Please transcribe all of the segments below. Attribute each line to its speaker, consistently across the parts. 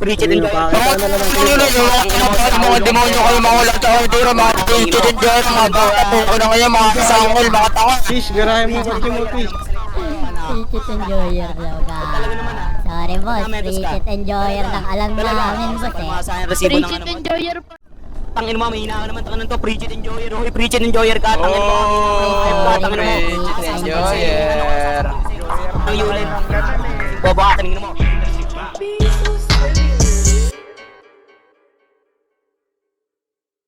Speaker 1: preach it and joy.
Speaker 2: Mga demonyo kayo, mga walang taon, mga preach it and joy, mga bata po na ngayon, mga kasangol, mga tanga.
Speaker 3: Fish, garahin mo kotse mo, Fish.
Speaker 4: Preach it enjoyer daw ka. Sorry boss, preach it enjoyer lang alam namin boss eh.
Speaker 1: Preach it enjoyer. Tangin mo, mahina ka naman, tangin to, preach it enjoyer. Hoy, preach it enjoyer ka, tangin mo.
Speaker 2: Preach it enjoyer.
Speaker 1: Ang yulin. Bobo ka, tangin mo.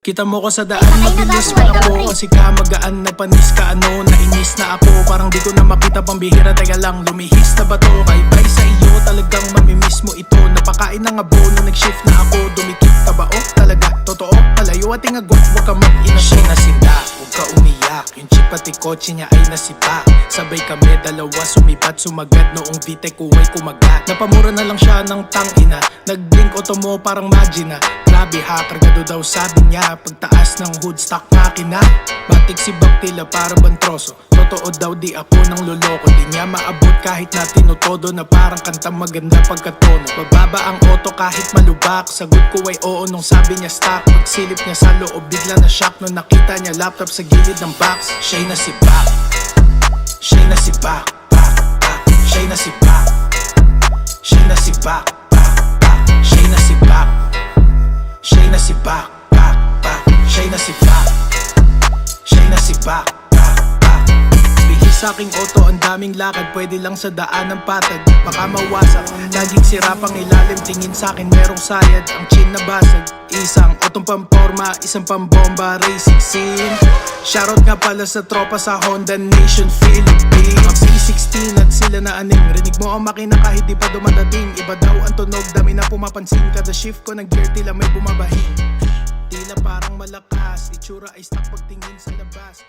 Speaker 5: Kita mo ko sa daan, mabilis pa ako kasi kamagaan na panis ka ano, nainis na ako, parang di ko na makita pambihira, teka lang, lumihis na ba to? Bye-bye sa iyo, talagang mamimiss mo ito, napakain ng abono, nag-shift na ako, dumikit ka ba o? Talaga, totoo, malayo ating agwat, huwag ka mag-ina. Siya nasinda, huwag ka umiyak, yung chip pati kotse niya ay nasipa, sabay kami dalawa, sumipat, sumagad, noong VTEC uway kumagat, napamura na lang siya ng tangina, nag-blink auto mo parang magina, grabe ha, kargado daw sabi niya, pagtaas ng hood stock makina, matik si Baktila para bantroso, totoo daw di ako nang loloko, di niya maabot kahit na tinutodo na parang kanta maganda pagkatono, bababa ang auto kahit malubak, sagot ko ay oo nung sabi niya stop, pagsilip niya sa loob bigla na shock nung nakita niya laptop sa gilid ng box, siya'y nasibak, siya'y nasibak, bak, bak, siya'y nasibak, siya'y nasibak, bak, bak, siya'y nasibak, siya'y nasibak, bak, bak, siya'y nasibak, siya'y nasibak, bak, bak. Bihis sa aking auto, ang daming lakad, pwede lang sa daan ng patag, baka mawasak, laging sirap ang ilalim, tingin sa akin merong sayad, ang chin na basag, isang otong pamporma, isang pambomba, racing scene. Shoutout nga pala sa tropa sa Honda Nation Philippines, ang P16 at sila na aning, rinig mo ang makina kahit di pa dumadating, iba daw ang tunog, dami na pumapansin, kada shift ko ng gear tila may bumabahing, tila parang malakas, itsura ay stock pagtingin sa labas.